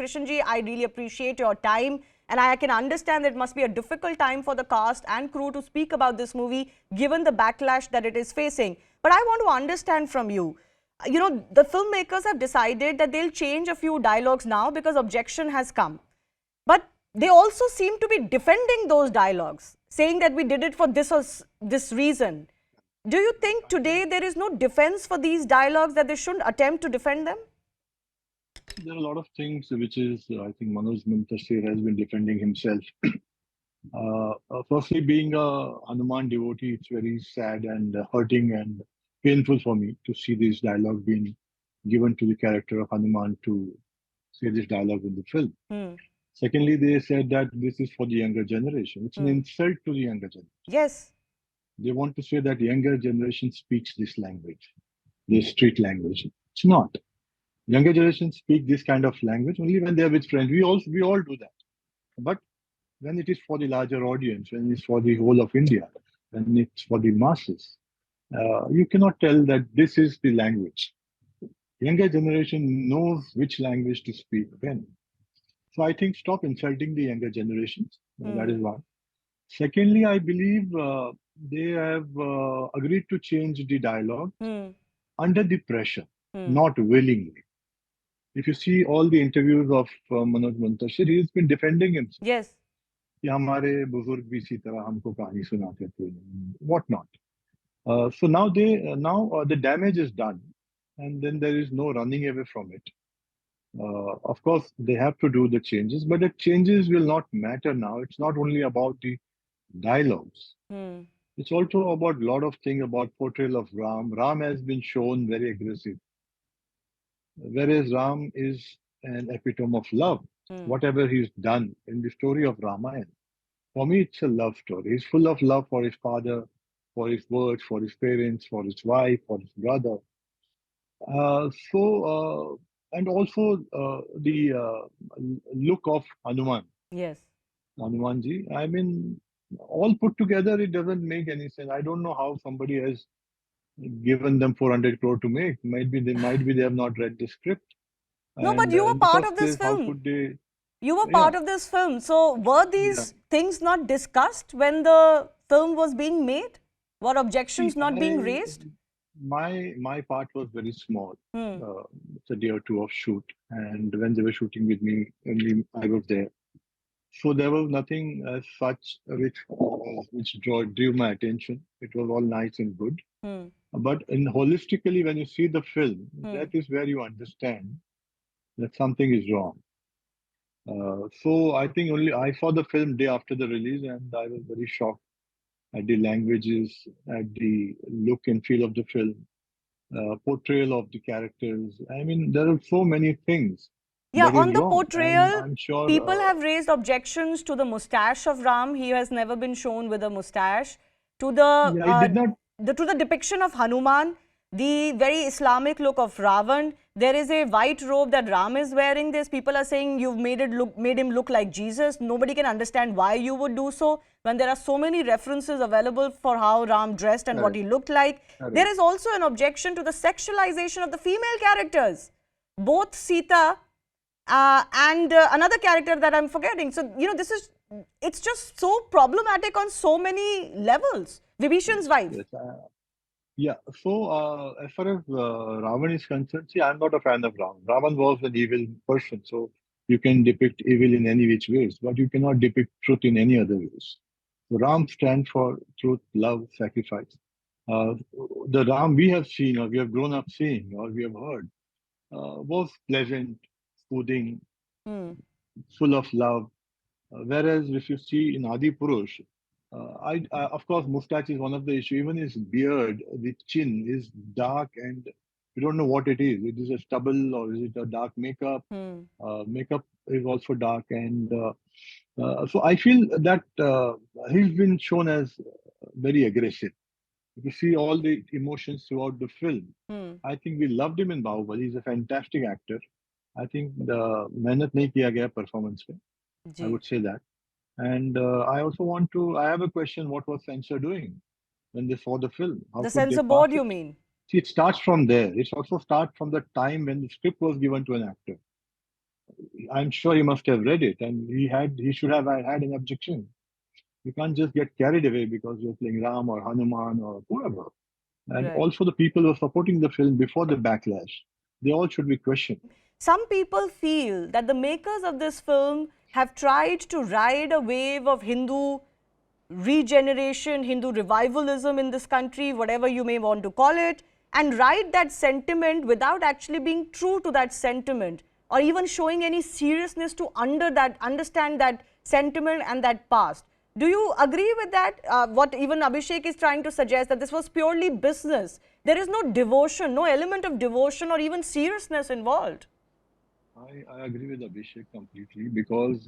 Krishanji, I really appreciate your time, and I can understand that it must be a difficult time for the cast and crew to speak about this movie given the backlash that it is facing. But I want to understand from you, the filmmakers have decided that they'll change a few dialogues now because objection has come. But they also seem to be defending those dialogues, saying that we did it for this or this reason. Do you think today there is no defense for these dialogues, that they shouldn't attempt to defend them? There are a lot of things which is, I think Manoj Muntasir has been defending himself. Firstly, being a Hanuman devotee, it's very sad and hurting and painful for me to see this dialogue being given to the character of Hanuman to say this dialogue in the film. Secondly, they said that this is for the younger generation. It's an insult to the younger generation. Yes. They want to say that younger generation speaks this language, this street language. It's not. Younger generation speak this kind of language only when they're with friends. We all do that. But when it is for the larger audience, when it's for the whole of India, when it's for the masses, you cannot tell that this is the language. Younger generation knows which language to speak when. So I think stop insulting the younger generations. That is one. Secondly, I believe they have agreed to change the dialogue under the pressure, not willingly. If you see all the interviews of Manoj Muntasir, he's been defending himself. Yes. कि हमारे बुजुर्ग भी इसी तरह हमको कहानी सुनाते थे, what not. So now the damage is done, and then there is no running away from it. Of course, they have to do the changes, but the changes will not matter now. It's not only about the dialogues. It's also about a lot of things about portrayal of Ram. Ram has been shown very aggressive, whereas Ram is an epitome of love. Whatever he's done in the story of Ramayana, for me, it's a love story. He's full of love for his father, for his words, for his parents, for his wife, for his brother. And also the look of Hanuman. Yes. Hanumanji. I mean, all put together, it doesn't make any sense. I don't know how somebody has given them 400 crore to make. Might be they have not read the script. No, but you were part of this film. You were part of this film. So were these things not discussed when the film was being made? Were objections not being raised? My part was very small. It's a day or two of shoot, and when they were shooting with me, only I was there. So there was nothing as such which drew my attention. It was all nice and good. But holistically, when you see the film, that is where you understand that something is wrong. So I think I saw the film day after the release, and I was very shocked at the languages, at the look and feel of the film, portrayal of the characters. I mean, there are so many things. Yeah, on the portrayal, I'm sure, people have raised objections to the mustache of Ram. He has never been shown with a mustache. To the depiction of Hanuman, the very Islamic look of Ravan. There is a white robe that Ram is wearing. This people are saying you've made him look like Jesus. Nobody can understand why you would do so when there are so many references available for how Ram dressed and what he looked like. There is also an objection to the sexualization of the female characters, both Sita and another character that I'm forgetting. So it's just so problematic on so many levels. Vibhishan's wife. Yeah, so as far as Ravan is concerned, see, I'm not a fan of Ravan. Ravan was an evil person, so you can depict evil in any which ways, but you cannot depict truth in any other ways. So Ram stands for truth, love, sacrifice. The Ram we have seen, or we have grown up seeing, or we have heard, was pleasant, soothing, full of love. Whereas if you see in Adipurush, of course, mustache is one of the issues. Even his beard, the chin is dark, and we don't know what it is. It is a stubble or is it a dark makeup? Makeup is also dark, and so I feel that he's been shown as very aggressive. If you see all the emotions throughout the film, I think we loved him in Bahubali. He's a fantastic actor. I think the mehnat nahi kiya gaya performance mein. I would say that. And I have a question, what was censor doing when they saw the film? The censor board, you mean? See, it starts from there. It also starts from the time when the script was given to an actor. I'm sure he must have read it, and he should have had an objection. You can't just get carried away because you're playing Ram or Hanuman or whoever. And Right. also the people who are supporting the film before the backlash, they all should be questioned. Some people feel that the makers of this film have tried to ride a wave of Hindu regeneration, Hindu revivalism in this country, whatever you may want to call it, and ride that sentiment without actually being true to that sentiment or even showing any seriousness to understand that sentiment and that past. Do you agree with that? What even Abhishek is trying to suggest, that this was purely business. There is no devotion, no element of devotion or even seriousness involved. I agree with Abhishek completely because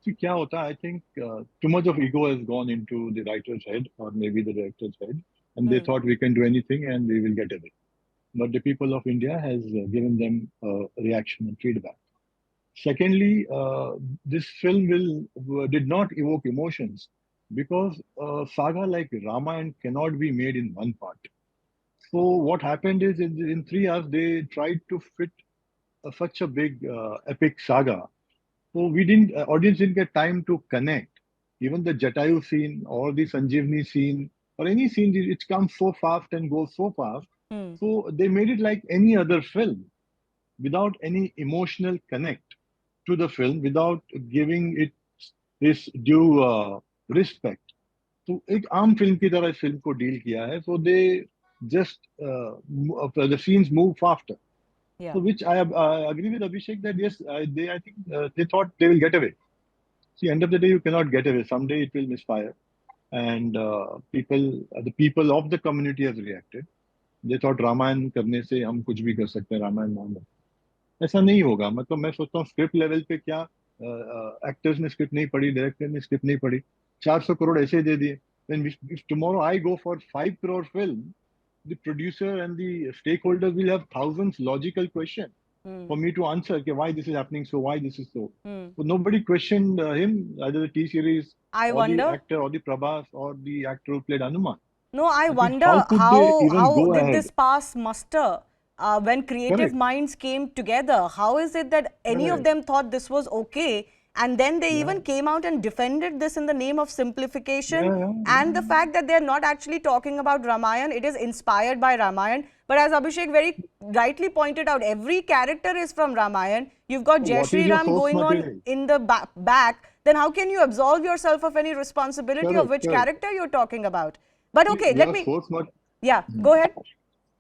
see, kya hota, I think too much of ego has gone into the writer's head or maybe the director's head, and they thought we can do anything and we will get away. But the people of India has given them reaction and feedback. Secondly, this film did not evoke emotions because saga like Ramayana cannot be made in one part. So what happened is in 3 hours they tried to fit such a big epic saga. So we didn't audience didn't get time to connect. Even the Jatayu scene or the Sanjeevani scene or any scene, it comes so fast and goes so fast. Hmm. So they made it like any other film without any emotional connect to the film, without giving it its due respect. तो एक आम film की तरह इस film को deal किया है. So they just the scenes move faster. Yeah. So which I agree with Abhishek that yes, I think they thought they will get away. See, end of the day, you cannot get away. Someday it will misfire, and the people of the community has reacted. They thought Ramayan करने से हम कुछ भी कर सकते हैं रामायण नाम. ऐसा नहीं होगा. मतलब मैं सोचता हूँ स्क्रिप्ट लेवल पे क्या एक्टर्स ने स्क्रिप्ट नहीं पढ़ी, डायरेक्टर ने स्क्रिप्ट नहीं पढ़ी, 400 crore ऐसे दे दिए. Then if tomorrow I go for 5 crore film, the producer and the stakeholders will have thousands logical questions for me to answer. Okay, why this is happening so? Why this is so? So nobody questioned him, either the T series I or the wonder. actor or the Prabhas or the actor who played Hanuman. No, I I think how wonder could they even how go did ahead? this pass muster when creative Correct. minds came together? How is it that any of Correct. them thought this was okay, and then they Yeah. even came out and defended this in the name of simplification Yeah. and the fact that they are not actually talking about Ramayana? It is inspired by Ramayana, but as Abhishek very rightly pointed out, every character is from Ramayana. You've got Jai What is Shri your Ram source going on material? in the back. Then how can you absolve yourself of any responsibility of Correct, which correct. character you're talking about? But See, okay, let your me. source Yeah, go ahead.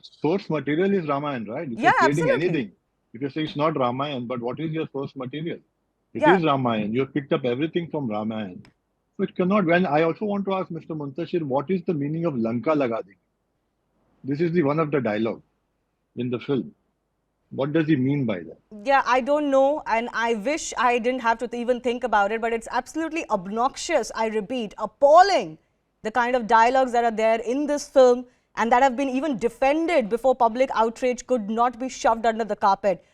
source material is Ramayana, right? If Yeah, you're trading absolutely. anything, if you say it's not Ramayana, but what is your source material? It Yeah, is Ramayana. You have picked up everything from Ramayana. So it cannot. When I also want to ask Mr. Muntashir, what is the meaning of Lanka Lagadi? This is the one of the dialogue in the film. What does he mean by that? yeah, I don't know, and I wish I didn't have to even think about it, but it's absolutely obnoxious, I repeat, appalling, the kind of dialogues that are there in this film and that have been even defended before public outrage could not be shoved under the carpet.